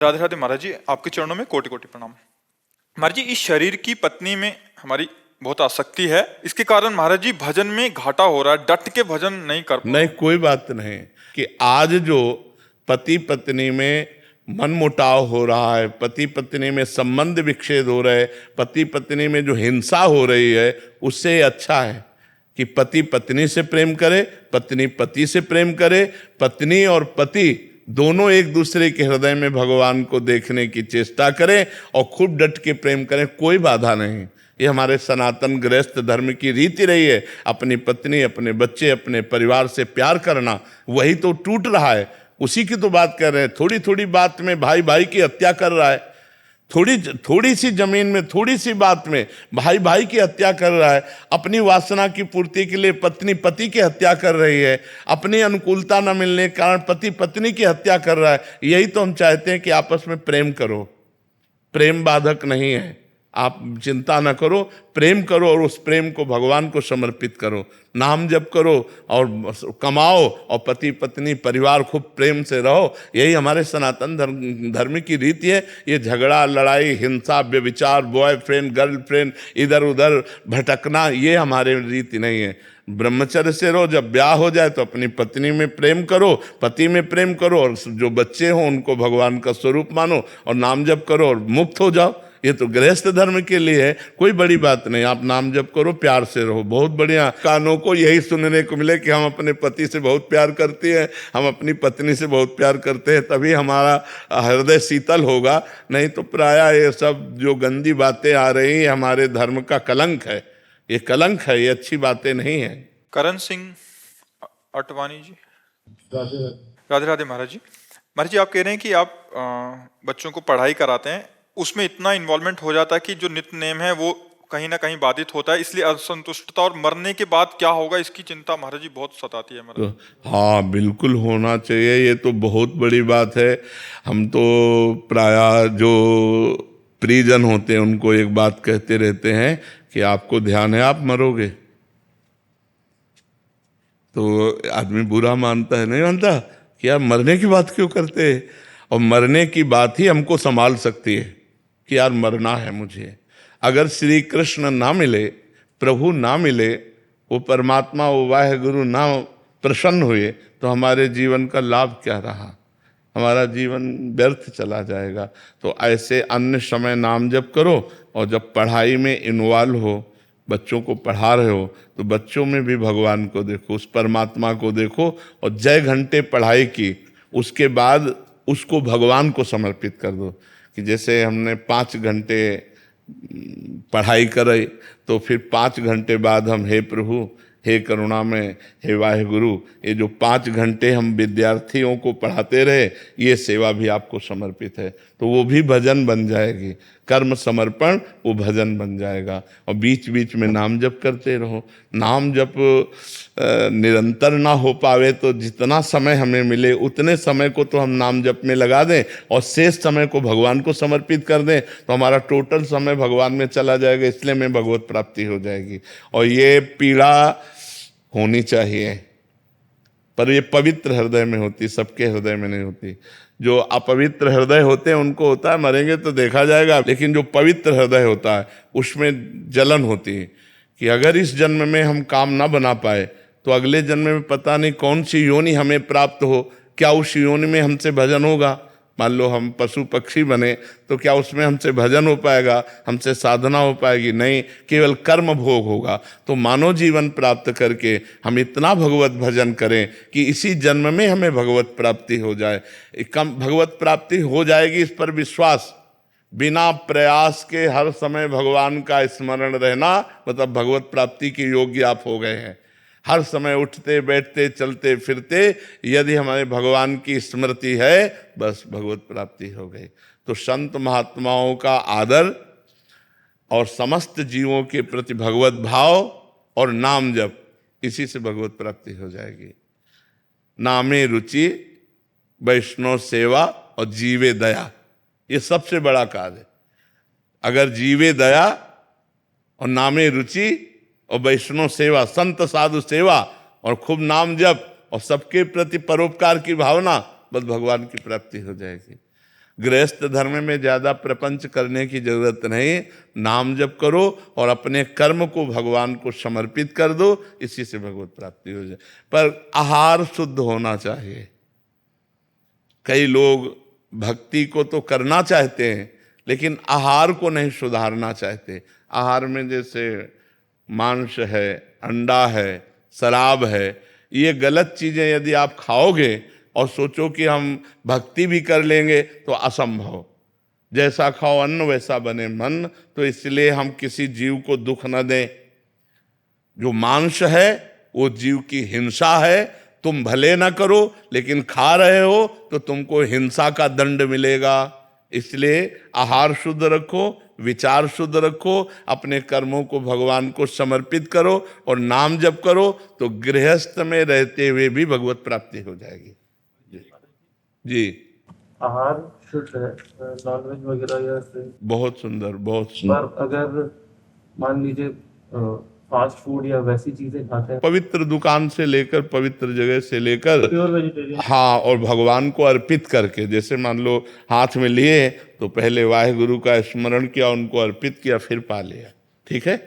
राधे राधे महाराज जी, आपके चरणों में कोटि कोटि प्रणाम। महाराज जी, इस शरीर की पत्नी में हमारी बहुत आसक्ति है, इसके कारण महाराज जी भजन में घाटा हो रहा है, डट के भजन नहीं कर पा नहीं, रहे। कोई बात नहीं कि आज जो पति पत्नी में मनमुटाव हो रहा है, पति पत्नी में संबंध विच्छेद हो रहे, पति पत्नी में जो हिंसा हो रही है, उससे अच्छा है कि पति पत्नी से प्रेम करे, पत्नी पति से प्रेम करे, पत्नी और पति दोनों एक दूसरे के हृदय में भगवान को देखने की चेष्टा करें और खूब डट के प्रेम करें। कोई बाधा नहीं। ये हमारे सनातन गृहस्थ धर्म की रीति रही है। अपनी पत्नी, अपने बच्चे, अपने परिवार से प्यार करना, वही तो टूट रहा है। उसी की तो बात कर रहे हैं। थोड़ी थोड़ी बात में भाई भाई की हत्या कर रहा है, थोड़ी सी जमीन में, थोड़ी सी बात में भाई भाई की हत्या कर रहा है। अपनी वासना की पूर्ति के लिए पत्नी पति की हत्या कर रही है, अपनी अनुकूलता न मिलने के कारण पति पत्नी की हत्या कर रहा है। यही तो हम चाहते हैं कि आपस में प्रेम करो। प्रेम बाधक नहीं है, आप चिंता न करो, प्रेम करो और उस प्रेम को भगवान को समर्पित करो। नाम जप करो और कमाओ और पति पत्नी परिवार खूब प्रेम से रहो। यही हमारे सनातन धर्म की रीति है। ये झगड़ा, लड़ाई, हिंसा, व्यभिचार, बॉयफ्रेंड गर्लफ्रेंड, इधर उधर भटकना, ये हमारे रीति नहीं है। ब्रह्मचर्य से रहो। जब ब्याह हो जाए तो अपनी पत्नी में प्रेम करो, पति में प्रेम करो, और जो बच्चे हों उनको भगवान का स्वरूप मानो और नाम जप करो और मुक्त हो जाओ। ये तो गृहस्थ धर्म के लिए है, कोई बड़ी बात नहीं। आप नाम जप करो, प्यार से रहो, बहुत बढ़िया। कानों को यही सुनने को मिले कि हम अपने पति से बहुत प्यार करते हैं, हम अपनी पत्नी से बहुत प्यार करते हैं, तभी हमारा हृदय शीतल होगा। नहीं तो प्रायः ये सब जो गंदी बातें आ रही हैं हमारे धर्म का कलंक है। ये कलंक है, ये अच्छी बातें नहीं है। करण सिंह अटवानी जी, राधे राधे महाराज जी। महाराज जी, आप कह रहे हैं कि आप बच्चों को पढ़ाई कराते हैं, उसमें इतना इन्वॉल्वमेंट हो जाता है कि जो नित्य नेम है वो कहीं ना कहीं बाधित होता है, इसलिए असंतुष्टता और मरने के बाद क्या होगा इसकी चिंता महाराज जी बहुत सताती है महाराज। तो हाँ, बिल्कुल होना चाहिए। ये तो बहुत बड़ी बात है। हम तो प्रायः जो परिजन होते हैं उनको एक बात कहते रहते हैं कि आपको ध्यान है आप मरोगे। तो आदमी बुरा मानता है, नहीं मानता कि यार मरने की बात क्यों करते हैं। और मरने की बात ही हमको संभाल सकती है कि यार मरना है मुझे। अगर श्री कृष्ण ना मिले, प्रभु ना मिले, वो परमात्मा, वो वाहेगुरु ना प्रसन्न हुए, तो हमारे जीवन का लाभ क्या रहा। हमारा जीवन व्यर्थ चला जाएगा। तो ऐसे अन्य समय नाम जप करो, और जब पढ़ाई में इन्वॉल्व हो, बच्चों को पढ़ा रहे हो, तो बच्चों में भी भगवान को देखो, उस परमात्मा को देखो। और जय घंटे पढ़ाई की, उसके बाद उसको भगवान को समर्पित कर दो। कि जैसे हमने 5 घंटे पढ़ाई कराई, तो फिर 5 घंटे बाद हम हे प्रभु, हे करुणामय, हे वाहेगुरु, ये जो 5 घंटे हम विद्यार्थियों को पढ़ाते रहे, ये सेवा भी आपको समर्पित है। तो वो भी भजन बन जाएगी। कर्म समर्पण वो भजन बन जाएगा। और बीच बीच में नाम जप करते रहो। नाम जप निरंतर ना हो पावे तो जितना समय हमें मिले उतने समय को तो हम नाम जप में लगा दें, और शेष समय को भगवान को समर्पित कर दें, तो हमारा टोटल समय भगवान में चला जाएगा। इसलिए में भगवत प्राप्ति हो जाएगी। और ये पीड़ा होनी चाहिए, पर ये पवित्र हृदय में होती, सबके हृदय में नहीं होती। जो अपवित्र हृदय होते हैं उनको होता है, मरेंगे तो देखा जाएगा। लेकिन जो पवित्र हृदय होता है उसमें जलन होती है कि अगर इस जन्म में हम काम ना बना पाए तो अगले जन्म में पता नहीं कौन सी योनि हमें प्राप्त हो। क्या उस योनि में हमसे भजन होगा। मान लो हम पशु पक्षी बने, तो क्या उसमें हमसे भजन हो पाएगा, हमसे साधना हो पाएगी? नहीं, केवल कर्म भोग होगा। तो मानव जीवन प्राप्त करके हम इतना भगवत भजन करें कि इसी जन्म में हमें भगवत प्राप्ति हो जाए। कम भगवत प्राप्ति हो जाएगी इस पर विश्वास। बिना प्रयास के हर समय भगवान का स्मरण रहना मतलब भगवत प्राप्ति के योग्य आप हो गए हैं। हर समय उठते बैठते चलते फिरते यदि हमारे भगवान की स्मृति है, बस भगवत प्राप्ति हो गई। तो संत महात्माओं का आदर और समस्त जीवों के प्रति भगवत भाव और नाम जप, इसी से भगवत प्राप्ति हो जाएगी। नामे रुचि, वैष्णव सेवा और जीवे दया, ये सबसे बड़ा कार्य है। अगर जीवे दया और नामे रुचि और वैष्णव सेवा, संत साधु सेवा और खूब नाम जप और सबके प्रति परोपकार की भावना, बस भगवान की प्राप्ति हो जाएगी। गृहस्थ धर्म में ज़्यादा प्रपंच करने की जरूरत नहीं, नाम जप करो और अपने कर्म को भगवान को समर्पित कर दो, इसी से भगवत प्राप्ति हो जाए। पर आहार शुद्ध होना चाहिए। कई लोग भक्ति को तो करना चाहते हैं लेकिन आहार को नहीं सुधारना चाहते। आहार में जैसे मांस है, अंडा है, शराब है, ये गलत चीजें यदि आप खाओगे और सोचो कि हम भक्ति भी कर लेंगे तो असंभव। जैसा खाओ अन्न वैसा बने मन, तो इसलिए हम किसी जीव को दुख न दें। जो मांस है वो जीव की हिंसा है, तुम भले ना करो लेकिन खा रहे हो तो तुमको हिंसा का दंड मिलेगा। इसलिए आहार शुद्ध रखो, विचार शुद्ध रखो, अपने कर्मों को भगवान को समर्पित करो और नाम जप करो, तो गृहस्थ में रहते हुए भी भगवत प्राप्ति हो जाएगी। जी आहार शुद्ध है, नॉनवेज वगैरह या से, बहुत सुंदर, बहुत सुंदर। पर अगर मान लीजिए फास्ट फूड या वैसी चीजें खाते हैं, पवित्र दुकान से लेकर, पवित्र जगह से लेकर, प्योर वेजिटेरियन, हाँ, और भगवान को अर्पित करके, जैसे मान लो हाथ में लिए तो पहले वाहे गुरु का स्मरण किया, उनको अर्पित किया, फिर पा लिया, ठीक है।